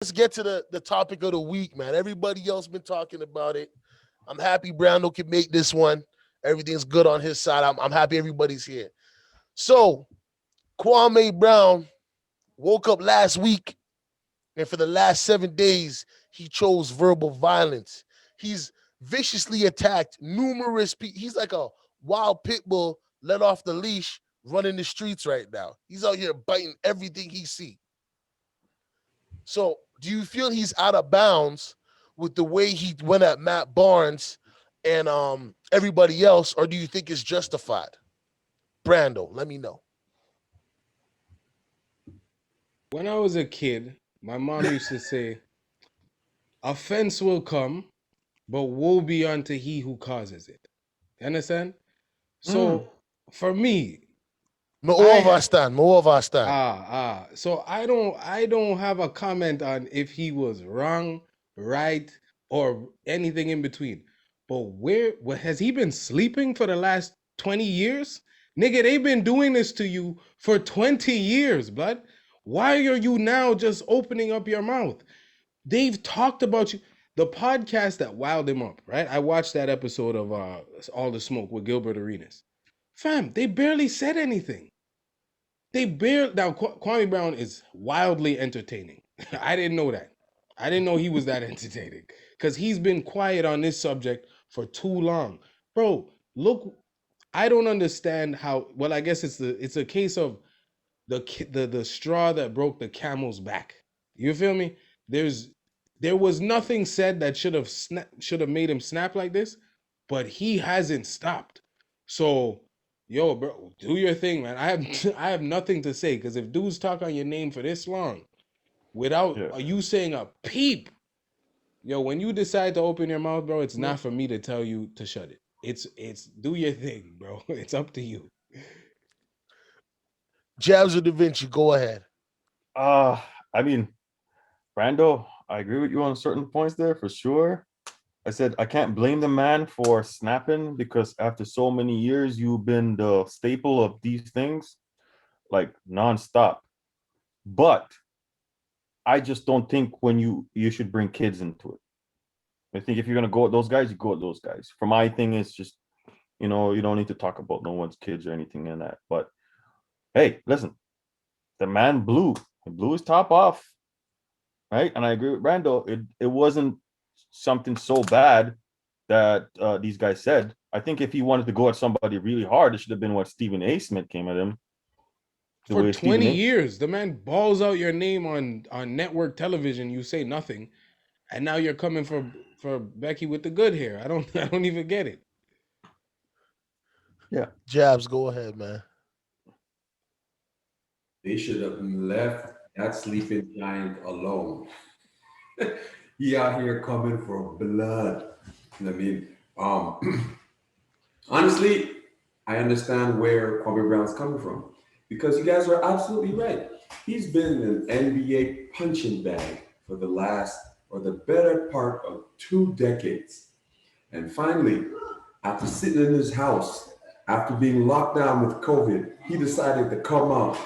let's get to the topic of the week, man. Everybody else been talking about it. I'm happy Brando can make this one. Everything's good on his side. I'm happy everybody's here. So, Kwame Brown woke up last week, and for the last 7 days, he chose verbal violence. He's viciously attacked numerous people. He's like a wild pit bull let off the leash running the streets right now. He's out here biting everything he sees. So, do you feel he's out of bounds with the way he went at Matt Barnes and everybody else, or do you think it's justified? Brando, let me know. When I was a kid, my mom used to say, offense will come, but woe be unto he who causes it. You understand? Mm. So for me, More of I our stand, more of our stand. so I don't have a comment on if he was wrong, right, or anything in between. But what has he been sleeping for the last 20 years? Nigga, they've been doing this to you for 20 years, blood. Why are you now just opening up your mouth? They've talked about you. The podcast that wowed him up, right? I watched that episode of All the Smoke with Gilbert Arenas. Fam, they barely said anything. They barely now Kwame Brown is wildly entertaining. I didn't know that. I didn't know he was that entertaining because he's been quiet on this subject for too long, bro. Look, I don't understand how. Well, I guess it's a case of the straw that broke the camel's back. You feel me? There's there was nothing said that should have made him snap like this, but he hasn't stopped. So, yo, bro, do your thing, man. I have I have nothing to say because if dudes talk on your name for this long without Yeah. you saying a peep, yo, when you decide to open your mouth, bro, it's not for me to tell you to shut it. It's do your thing, bro. It's up to you. Jabs or Da Vinci, go ahead. Uh, I mean, Brando, I agree with you on certain points there for sure. I said I can't blame the man for snapping because after so many years, you've been the staple of these things like nonstop. But I just don't think when you should bring kids into it. I think if you're gonna go with those guys, you go with those guys. For my thing is just you don't need to talk about no one's kids or anything in that. But hey, listen, the man blew his top off, right? And I agree with Randall. It wasn't something so bad that these guys said. I think if he wanted to go at somebody really hard, it should have been what Stephen A. Smith came at him. The For way Stephen 20 A. years, the man balls out your name on network television, you say nothing, and now you're coming for Becky with the good hair. I don't I don't even get it. Yeah. Jabs, go ahead, man. They should have left that sleeping giant alone. He out here coming for blood. You know what I mean? Honestly, I understand where Kwame Brown's coming from because you guys are absolutely right. He's been an NBA punching bag for the last or the better part of 2 decades. And finally, after sitting in his house, after being locked down with COVID, he decided to come out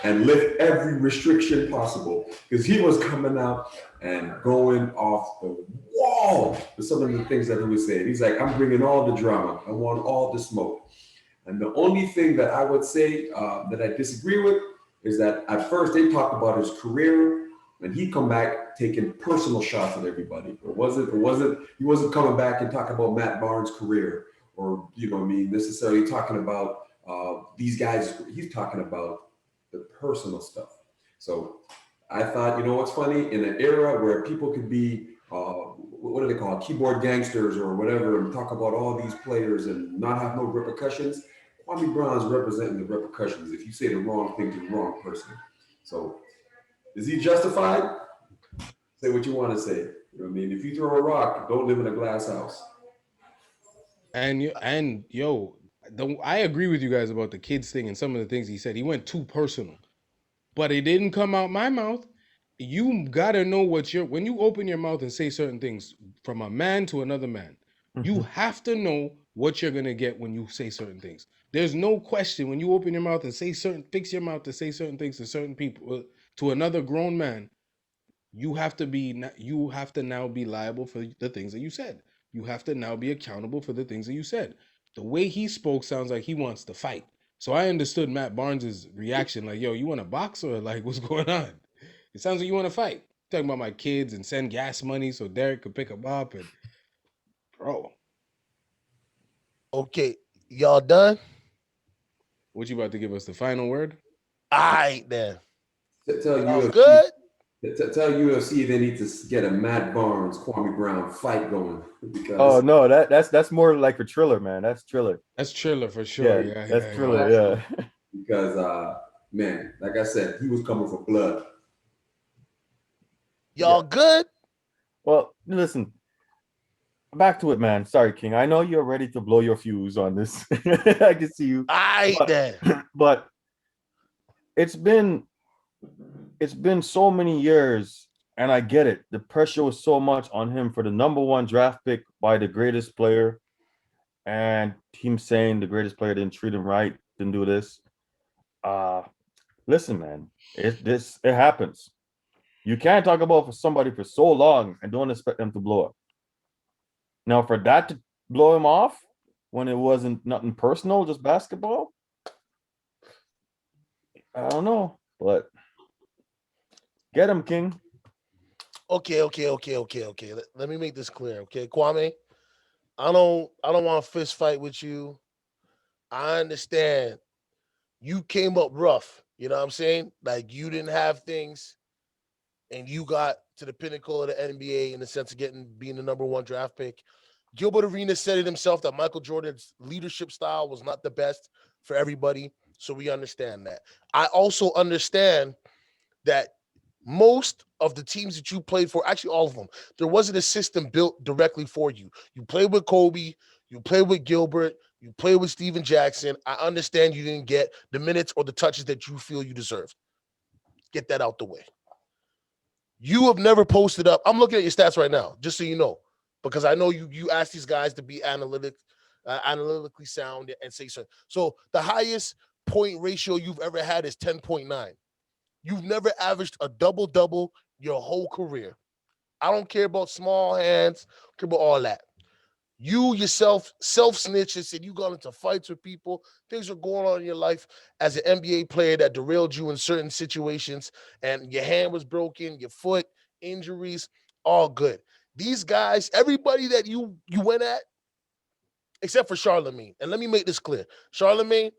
and lift every restriction possible because he was coming out and going off the wall with some of the things that he was saying. He's like, I'm bringing all the drama. I want all the smoke. And the only thing that I would say that I disagree with is that at first they talked about his career, and he come back taking personal shots at everybody. He wasn't coming back and talking about Matt Barnes' career, or necessarily talking about these guys. He's talking about the personal stuff. So I thought, what's funny, in an era where people could be what do they call it? Keyboard gangsters or whatever, and talk about all these players and not have no repercussions. Kwame Brown's representing the repercussions if you say the wrong thing to the wrong person. So is he justified? Say what you want to say. You know what I mean? If you throw a rock, don't live in a glass house. And yo, I agree with you guys about the kids thing and some of the things he said. He went too personal, but it didn't come out my mouth. You gotta know when you open your mouth and say certain things from a man to another man, you Mhm. have to know what you're gonna get when you say certain things. There's no question when you open your mouth and fix your mouth to say certain things to certain people, to another grown man. you have to now be liable for the things that you said. You have to now be accountable for the things that you said. The way he spoke sounds like he wants to fight. So I understood Matt Barnes's reaction, like, yo, you want to box or like what's going on? It sounds like you want to fight. Talking about my kids and send gas money so Derek could pick them up and bro, Okay, y'all done? what you about to give us the final word? All right then. Tell Y'all UFC, good? tell UFC they need to get a Matt Barnes, Kwame Brown fight going Oh because no, that's more like a Triller, man. That's Triller. That's Triller for sure. Yeah, Yeah, that's yeah, yeah. Triller. Yeah. man, like I said, he was coming for blood. Y'all good? Well, listen, back to it, man. Sorry, King. I know you're ready to blow your fuse on this. I can see you. All right But, then. but it's been so many years, and I get it. The pressure was so much on him for the number one draft pick by the greatest player, and him saying the greatest player didn't treat him right, didn't do this. Uh listen, man, it happens. You can't talk about for somebody for so long and don't expect them to blow up. Now, for that to blow him off when it wasn't nothing personal, just basketball, I don't know, but get him, King. Okay. Let me make this clear. Okay, Kwame. I don't want to fist fight with you. I understand you came up rough. You know what I'm saying? Like you didn't have things and you got to the pinnacle of the NBA in the sense of being the number one draft pick. Gilbert Arenas said it himself that Michael Jordan's leadership style was not the best for everybody. So we understand that. I also understand that most of the teams that you played for, actually all of them, there wasn't a system built directly for you. You played with Kobe, you played with Gilbert, you played with Steven Jackson. I understand you didn't get the minutes or the touches that you feel you deserved. Get that out the way. You have never posted up. I'm looking at your stats right now, just so you know, because I know you asked these guys to be analytically sound and say so. So the highest point ratio you've ever had is 10.9. You've never averaged a double-double your whole career. I don't care about small hands, I don't care about all that. You yourself self-snitched and said you got into fights with people. Things are going on in your life as an NBA player that derailed you in certain situations, and your hand was broken, your foot, injuries, all good. These guys, everybody that you went at, except for Charlemagne. And let me make this clear. Charlemagne,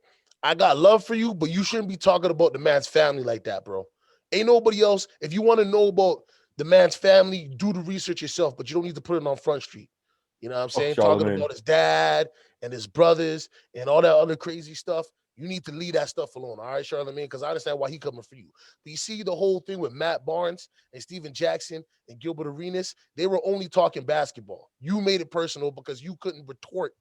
I got love for you, but you shouldn't be talking about the man's family like that, bro. Ain't nobody else. If you want to know about the man's family, do the research yourself, but you don't need to put it on Front Street. You know what I'm Fuck saying? Talking Charlemagne. about his dad and his brothers and all that other crazy stuff. You need to leave that stuff alone, all right, Charlemagne? Because I understand why he coming for you. But you see the whole thing with Matt Barnes and Steven Jackson and Gilbert Arenas, they were only talking basketball. You made it personal because you couldn't retort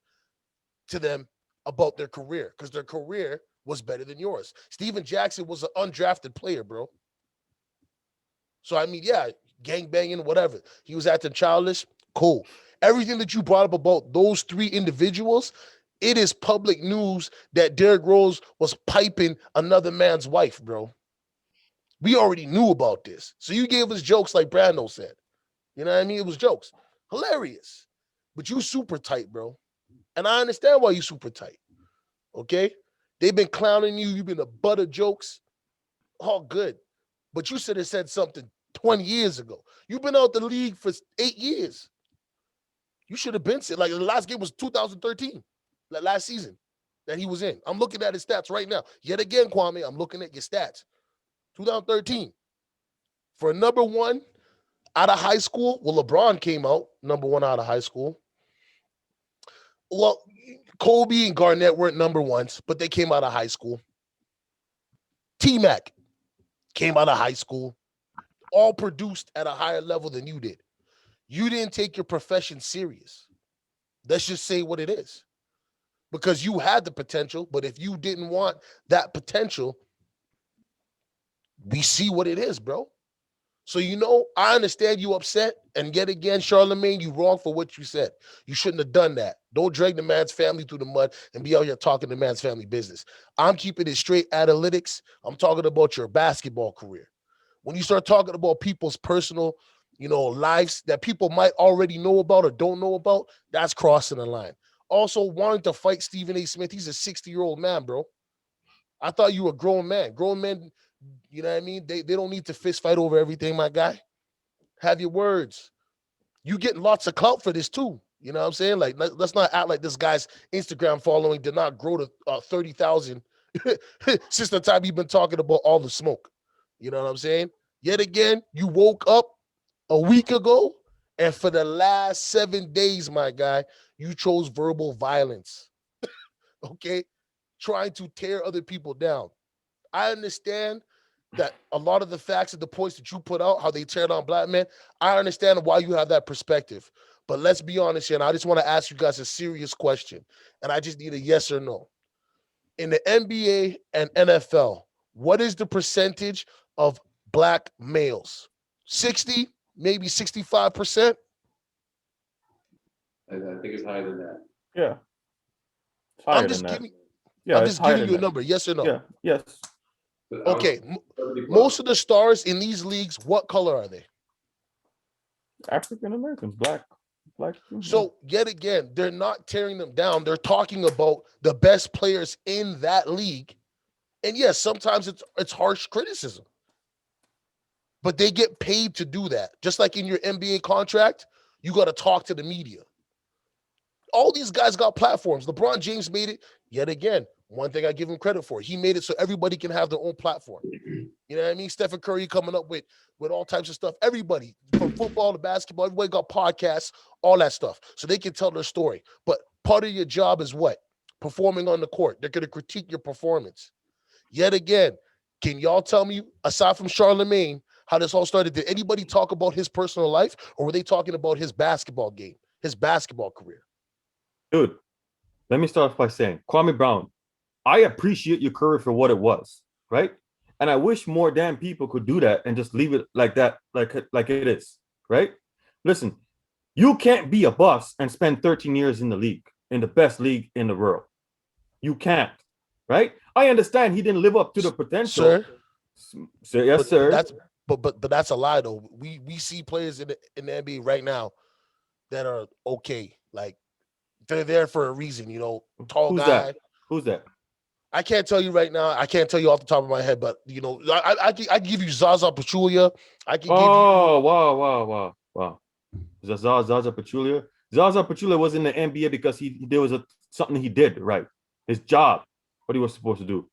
to them about their career because their career was better than yours. Steven Jackson was an undrafted player, bro. So I mean, yeah, gang banging, whatever. He was acting childish. Cool. Everything that you brought up about those three individuals, it is public news that Derrick Rose was piping another man's wife, bro. We already knew about this. So you gave us jokes like Brando said. You know what I mean? It was jokes. Hilarious. But you super tight, bro. And I understand why you super tight. Okay? They've been clowning you. You've been a butt of jokes. All good. But you should have said something 20 years ago. You've been out the league for 8 years. You should have been said, like the last game was 2013, like last season that he was in. I'm looking at his stats right now. Yet again, Kwame, I'm looking at your stats. 2013. For number one out of high school, well, LeBron came out number one out of high school. Well, Kobe and Garnett weren't number ones, but they came out of high school. T-Mac came out of high school, all produced at a higher level than you did. You didn't take your profession serious. Let's just say what it is. Because you had the potential, but if you didn't want that potential, we see what it is, bro. So, I understand you upset. And yet again, Charlemagne, you wrong for what you said. You shouldn't have done that. Don't drag the man's family through the mud and be out here talking the man's family business. I'm keeping it straight analytics. I'm talking about your basketball career. When you start talking about people's personal, lives that people might already know about or don't know about, that's crossing the line. Also, wanting to fight Stephen A. Smith, he's a 60-year-old man, bro. I thought you were a grown man. Grown men, you know what I mean? They don't need to fist fight over everything, my guy. Have your words. You getting lots of clout for this too. You know what I'm saying? Like, let's not act like this guy's Instagram following did not grow to 30,000 since the time you've been talking about all the smoke. You know what I'm saying? Yet again, you woke up a week ago, and for the last 7 days, my guy, you chose verbal violence. Okay? Trying to tear other people down. I understand that a lot of the facts and the points that you put out, how they tear down black men, I understand why you have that perspective. But let's be honest here, and I just want to ask you guys a serious question, and I just need a yes or no. In the NBA and NFL, what is the percentage of black males? 60, maybe 65%? I think it's higher than that. Yeah, it's I'm higher than just that. giving Yeah, I'm it's just higher giving than you a that. number, yes or no? Yeah, yes. But I was Okay, 70 most plus. of the stars in these leagues, what color are they? African Americans, black. Yeah. So yet again, they're not tearing them down. They're talking about the best players in that league. And yes, sometimes it's harsh criticism, but they get paid to do that. Just like in your NBA contract, you got to talk to the media. All these guys got platforms. LeBron James made it yet again. One thing I give him credit for, he made it so everybody can have their own platform. You know what I mean? Stephen Curry coming up with all types of stuff. Everybody from football to basketball, everybody got podcasts, all that stuff, so they can tell their story. But part of your job is what? Performing on the court. They're going to critique your performance. Yet again, can y'all tell me, aside from Charlemagne, how this all started? Did anybody talk about his personal life, or were they talking about his basketball game, his basketball career? Dude, let me start off by saying, Kwame Brown, I appreciate your career for what it was, right? And I wish more damn people could do that and just leave it like that, like it is, right? Listen, you can't be a boss and spend 13 years in the league, in the best league in the world. You can't, right? I understand he didn't live up to the potential. Sir, So, yes, but sir. but that's a lie though. We see players in the NBA right now that are okay. Like they're there for a reason, tall Who's guy. that? Who's that? I can't tell you right now. I can't tell you off the top of my head, but I can give you Zaza Pachulia. I can give you. Oh, wow. Zaza Pachulia. Zaza Pachulia was in the NBA because there was something he did right. His job, what he was supposed to do.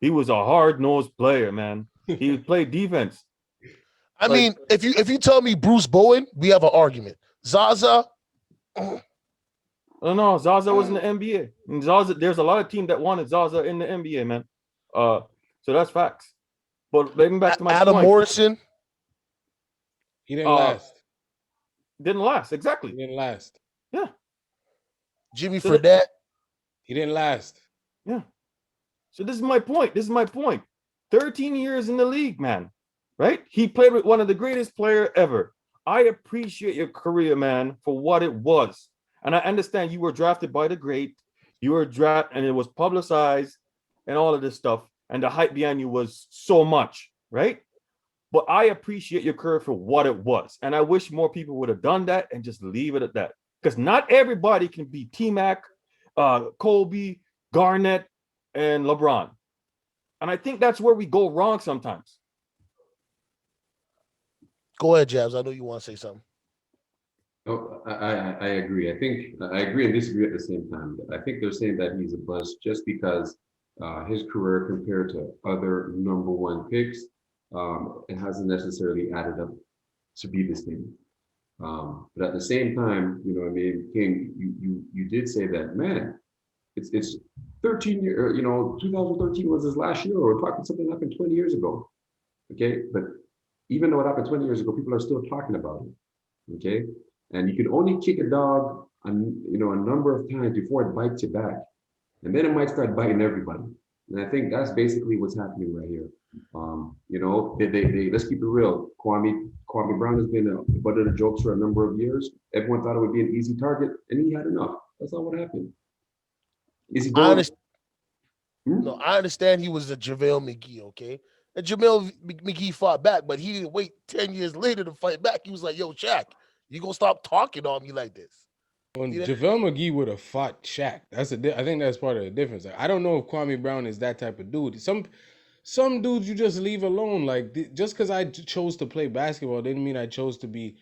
He was a hard-nosed player, man. He played defense. I mean, if you tell me Bruce Bowen, we have an argument. Zaza. No, Zaza was in the NBA. And Zaza, there's a lot of teams that wanted Zaza in the NBA, man. So that's facts. But getting back to my Adam point, Morrison. He didn't last. didn't last He exactly. didn't last. Yeah. Jimmy So Fredette. He didn't last. Yeah. So this is my point. 13 years in the league, man. Right? He played with one of the greatest player ever. I appreciate your career, man, for what it was. And I understand you were drafted by the great. You were drafted, and it was publicized and all of this stuff. And the hype behind you was so much, right? But I appreciate your career for what it was. And I wish more people would have done that and just leave it at that. Because not everybody can be T-Mac, Kobe, Garnett, and LeBron. And I think that's where we go wrong sometimes. Go ahead, Jabs. I know you want to say something. Oh, I agree. I think I agree and disagree at the same time. I think they're saying that he's a bust just because his career compared to other number one picks, it hasn't necessarily added up to be the same. But at the same time, you know what I mean, King, you did say that, man, it's 13 years, 2013 was his last year, or we're talking something happened 20 years ago. Okay, but even though it happened 20 years ago, people are still talking about it. Okay, and you can only kick a dog a number of times before it bites you back, and then it might start biting everybody. And I think that's basically what's happening right here. They let's keep it real. Kwame Brown has been a butt of the jokes for a number of years. Everyone thought it would be an easy target, and he had enough. That's not what happened. Is he I going? understand. No, I understand he was a JaVale McGee, okay? And Jamel McGee fought back, but he didn't wait 10 years later to fight back. He was like, yo, Shaq, you gonna stop talking on me like this. When You know? JaVale McGee would have fought Shaq, I think that's part of the difference. Like, I don't know if Kwame Brown is that type of dude. Some dudes you just leave alone. Like just because I chose to play basketball didn't mean I chose to be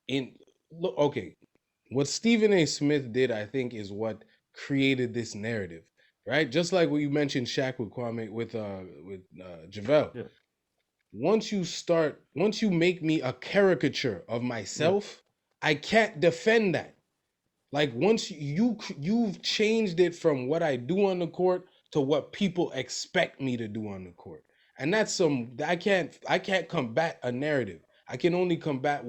in. Look, okay, what Stephen A. Smith did, I think, is what created this narrative, right? Just like what you mentioned, Shaq with Kwame with JaVale. Yeah. Once you make me a caricature of myself, I can't defend that. Like once you've changed it from what I do on the court to what people expect me to do on the court. And that's I can't combat a narrative. I can only combat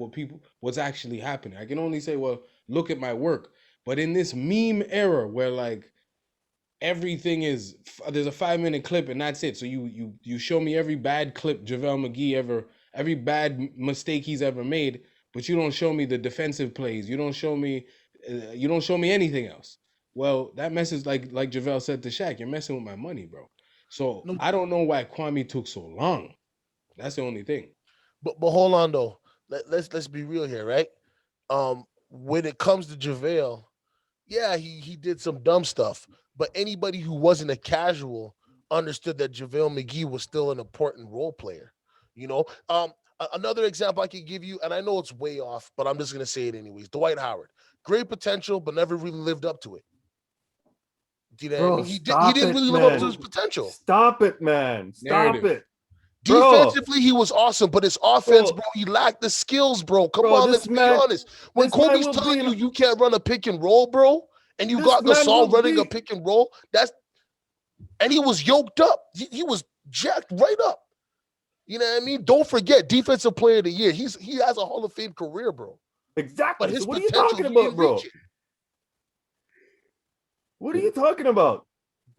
what's actually happening. I can only say, well, look at my work. But in this meme era where like everything is there's a 5 minute clip and that's it. So you show me every bad clip JaVale McGee every bad mistake he's ever made, but you don't show me the defensive plays. You don't show me anything else. Well, that messes like JaVale said to Shaq, you're messing with my money, bro. So No, I don't know why Kwame took so long. That's the only thing. but hold on though. Let's be real here, right? When it comes to JaVale, yeah, he did some dumb stuff, but anybody who wasn't a casual understood that JaVale McGee was still an important role player. You know, another example I could give you, and I know it's way off, but I'm just gonna say it anyways. Dwight Howard, great potential, but never really lived up to it. Do you know what I Bro, mean? He stop didn't it, really live up to man. his potential. Stop it, man. Stop Narrative. it. Bro, Defensively, he was awesome, but his offense, bro, bro, he lacked the skills, bro. Come bro, on, let's be honest. When this man Kobe's will be telling in you can't run a pick and roll, bro, and you this got man Gasol will running a be pick and roll, and he was yoked up. He was jacked right up. You know what I mean? Don't forget, defensive player of the year. He has a Hall of Fame career, bro. But exactly. So his what are you potential, talking he about, didn't reach bro? it. What are you talking about?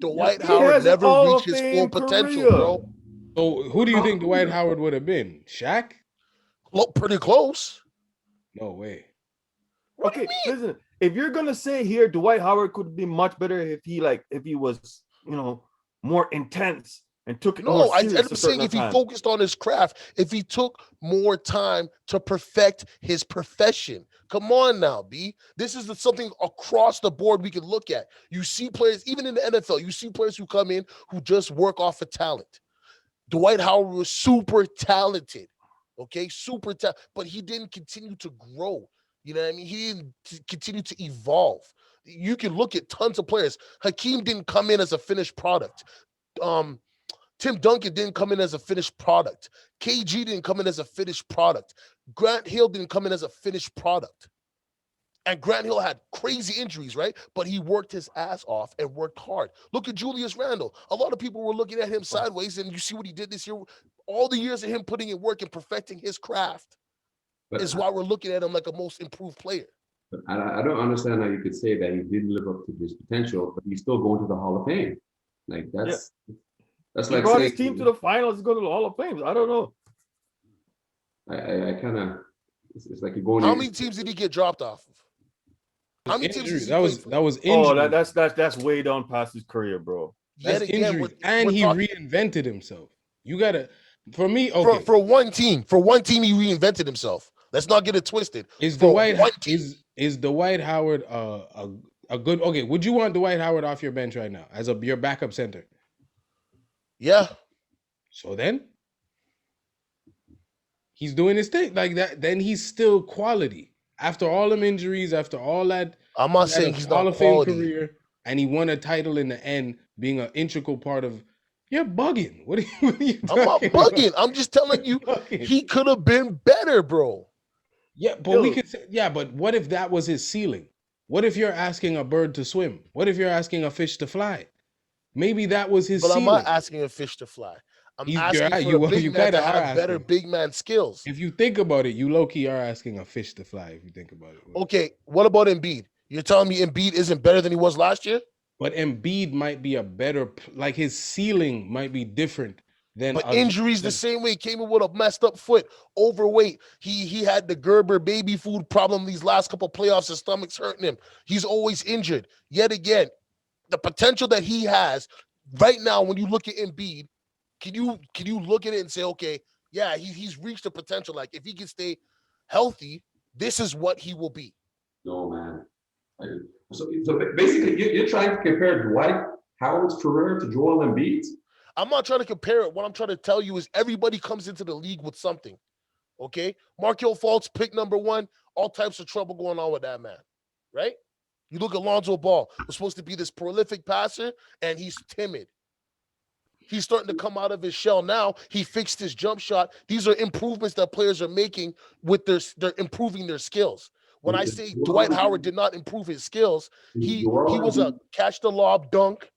Dwight He Howard has an never Hall reached of his full Fame potential, career. bro. So who do you think Dwight Howard would have been? Shaq? Look pretty close. No way. What do Okay, you mean? listen. If you're gonna say here Dwight Howard could be much better if he was more intense and took it more No, serious I'm a saying certain if he time. focused on his craft, if he took more time to perfect his profession. Come on now, B. This is something across the board we can look at. You see players, even in the NFL, you see players who come in who just work off of talent. Dwight Howard was super talented, okay, super talented, but he didn't continue to grow. You know what I mean? He didn't continue to evolve. You can look at tons of players. Hakeem didn't come in as a finished product. Um, Tim Duncan didn't come in as a finished product. KG didn't come in as a finished product. Grant Hill didn't come in as a finished product. And Grant Hill had crazy injuries, right? But he worked his ass off and worked hard. Look at Julius Randle. A lot of people were looking at him sideways, and you see what he did this year. All the years of him putting in work and perfecting his craft But is why we're looking at him like a most improved player. but I don't understand how you could say that he didn't live up to his potential, but he's still going to the Hall of Fame. Like that's He like brought saying his team to the finals to go to the Hall of Fame. I don't know. I kind of it's like you're going. How many teams did he get dropped off of? How many teams Injury. has he That played was for? that was Oh, injury. that's way down past his career, bro. That's Yet again, injury. And we're he talking reinvented himself. You gotta for me, for okay. for one team. For one team, he reinvented himself. Let's not get it twisted. Is For Dwight one team, is Dwight Howard a good okay? Would you want Dwight Howard off your bench right now as your backup center? yeah. So then he's doing his thing like that. Then he's still quality after all them injuries, after all that. I'm not He had saying a he's Hall not of Fame quality. career, and he won a title in the end, being an integral part of. You're bugging. What are you I'm not talking about? bugging. I'm just telling you, Bugging. he could have been better, bro. Yeah, but we Yo. could say, yeah, but what if that was his ceiling? What if you're asking a bird to swim? What if you're asking a fish to fly? Maybe that was his But I'm ceiling. not asking a fish to fly. I'm You're asking right. for You the big you man kind to of are have better asking. big man skills. If you think about it, you low key are asking a fish to fly. If you think about it, Okay, what about Embiid? You're telling me Embiid isn't better than he was last year? but Embiid might be a better, like his ceiling might be different than But injuries the same way. He came in with a messed up foot, overweight. He had the Gerber baby food problem these last couple playoffs. His stomach's hurting him. He's always injured. Yet again, the potential that he has right now, when you look at Embiid, Can you look at it and say, okay, yeah, he's reached the potential. Like if he can stay healthy, this is what he will be. No, man. So basically, you're trying to compare Dwight Howard's career to Joel Embiid's? I'm not trying to compare it. What I'm trying to tell you is everybody comes into the league with something. Okay, Markel Fultz, pick number one, all types of trouble going on with that man, right? You look at Lonzo Ball, was supposed to be this prolific passer, and he's timid. He's starting to come out of his shell now. He fixed his jump shot. These are improvements that players are making with they're improving their skills. When I say Dwight Howard did not improve his skills, he was a catch the lob dunk,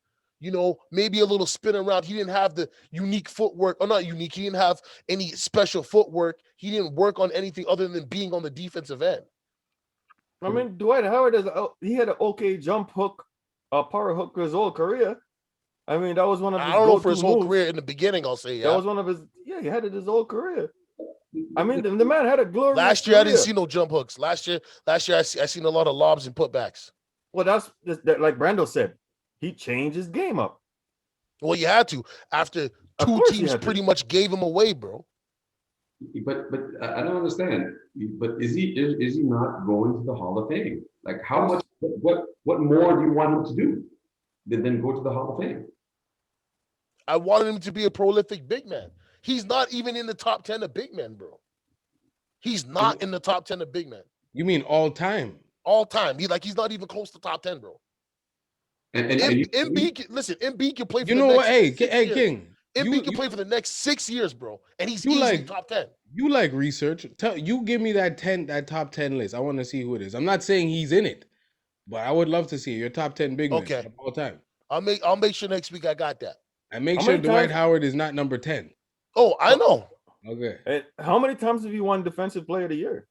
maybe a little spin around. He didn't have the unique footwork, or not unique. He didn't have any special footwork. He didn't work on anything other than being on the defensive end. I mean, Dwight Howard he had an okay jump hook, power hook his whole career. I mean, that was one of his. I don't know for his whole career. In the beginning, I'll say that was one of his. Yeah, he had it his whole career. I mean, the man had a glorious. Last year, career. I didn't see no jump hooks. Last year, I seen a lot of lobs and putbacks. Well, that's like Brando said. He changed his game up. Well, you had to after two teams pretty much gave him away, bro. But I don't understand. But is he not going to the Hall of Fame? Like how much? What more do you want him to do than go to the Hall of Fame? I wanted him to be a prolific big man. He's not even in the top 10 of big men, bro. He's not in the top 10 of big men. You mean all time? All time. He's not even close to top 10, bro. Embiid can play for the next 6 years. Hey, King. Embiid can play for the next 6 years, bro. And he's easily top 10. You like research. You give me that top 10 list. I want to see who it is. I'm not saying he's in it, but I would love to see your top 10 big men of all time. I'll make sure next week I got that. And make sure Dwight Howard is not number 10. Oh, I know. Okay. Hey, how many times have you won Defensive Player of the Year?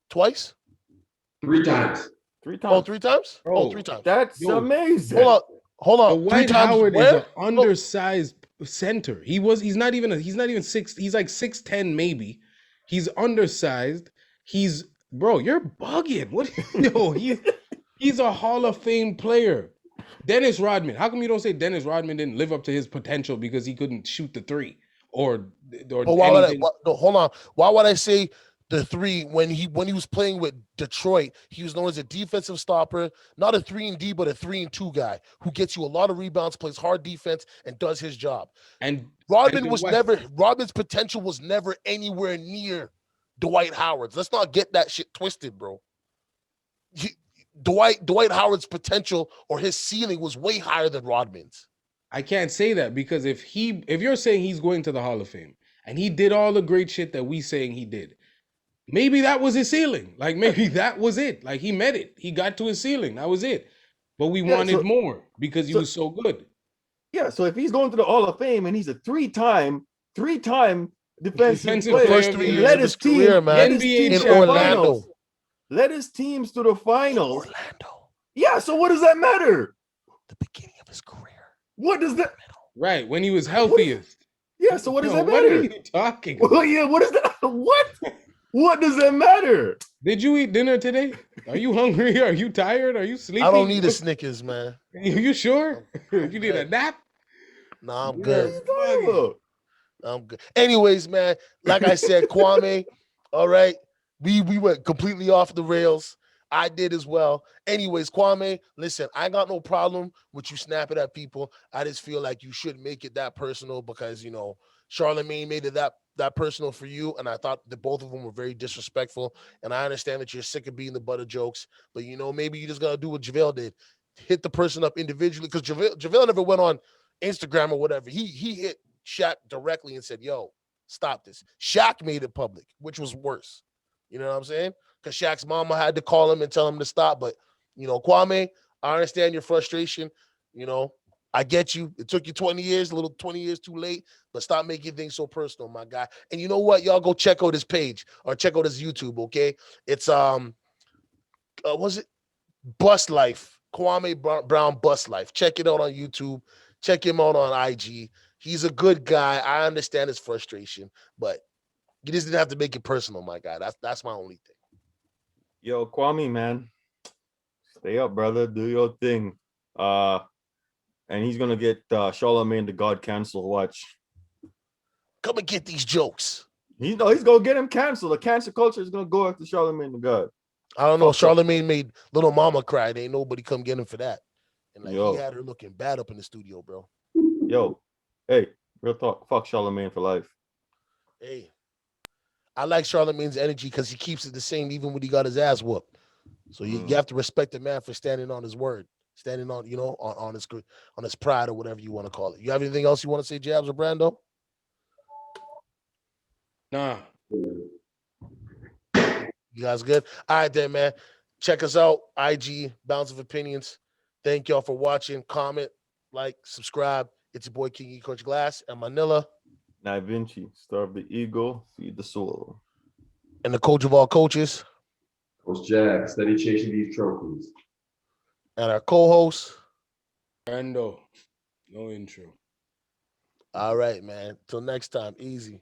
Twice? 3 times. 3 times. Oh, 3 times? Bro, 3 times. That's amazing. Hold on. Dwight Howard is an undersized center. He's not even 6. He's like 6'10" maybe. He's undersized. You're bugging. He's a Hall of Fame player. Dennis Rodman. How come you don't say Dennis Rodman didn't live up to his potential because he couldn't shoot the 3 or hold on. Why would I say the 3 when he was playing with Detroit? He was known as a defensive stopper, not a 3-and-D, but a 3-and-2 guy who gets you a lot of rebounds, plays hard defense, and does his job. And Rodman's potential was never anywhere near Dwight Howard's. Let's not get that shit twisted, bro. Dwight Howard's potential or his ceiling was way higher than Rodman's. I can't say that because if you're saying he's going to the Hall of Fame and he did all the great shit that we saying he did, maybe that was his ceiling. Like maybe that was it. Like he met it. He got to his ceiling. That was it. But we wanted more because he was so good. Yeah. So if he's going to the Hall of Fame and he's a three-time defensive player, first 3 years led of his his career, team, man, in Orlando. Led his teams to the finals. Orlando. Yeah. So what does that matter? The beginning of his career. What does that? Right when he was healthiest. Yeah. So what does that matter? What are you talking about? Well, yeah. What is that? What? What does that matter? Did you eat dinner today? Are you hungry? Are you tired? Are you sleeping? I don't need a Snickers, man. You sure? You need a nap? Nah, I'm good. I'm good. Anyways, man, like I said, Kwame, all right, we went completely off the rails. I did as well. Anyways, Kwame, listen, I got no problem with you snapping at people. I just feel like you shouldn't make it that personal because, Charlemagne made it that personal for you, and I thought that both of them were very disrespectful, and I understand that you're sick of being the butt of jokes, but, maybe you just got to do what JaVale did. Hit the person up individually because JaVale never went on Instagram or whatever. He hit Shaq directly and said, yo, stop this. Shaq made it public, which was worse. You know what I'm saying? Because Shaq's mama had to call him and tell him to stop. But, Kwame, I understand your frustration. I get you. It took you 20 years, a little 20 years too late, but stop making things so personal, my guy. And you know what? Y'all go check out his page or check out his YouTube, okay? It's, was it Bus Life? Kwame Brown Bus Life. Check it out on YouTube. Check him out on IG. He's a good guy. I understand his frustration, but you just didn't have to make it personal, my guy. That's my only thing. Yo, Kwame, man, stay up, brother. Do your thing. And he's gonna get Charlemagne the God cancel. Watch. Come and get these jokes. He's gonna get him canceled. The cancel culture is gonna go after Charlamagne the God. I don't know. Fuck up. Charlamagne made Little Mama cry. Ain't nobody come get him for that. And like he Yo, had her looking bad up in the studio, bro. yo, hey, real talk. Fuck Charlamagne for life. Hey, I like Charlamagne's energy because he keeps it the same even when he got his ass whooped. So you have to respect the man for standing on his word, standing on on his pride or whatever you want to call it. You have anything else you want to say, Jabs or Brando? Nah. You guys good? All right, then, man. Check us out. IG Bounce of Opinions. Thank y'all for watching. Comment, like, subscribe. It's your boy King E Coach Glass and Manila. Da Vinci, starve the ego, feed the soul. And the coach of all coaches. Coach Jack, steady chasing these trophies. And our co-host. Brando. No intro. All right, man. Till next time. Easy.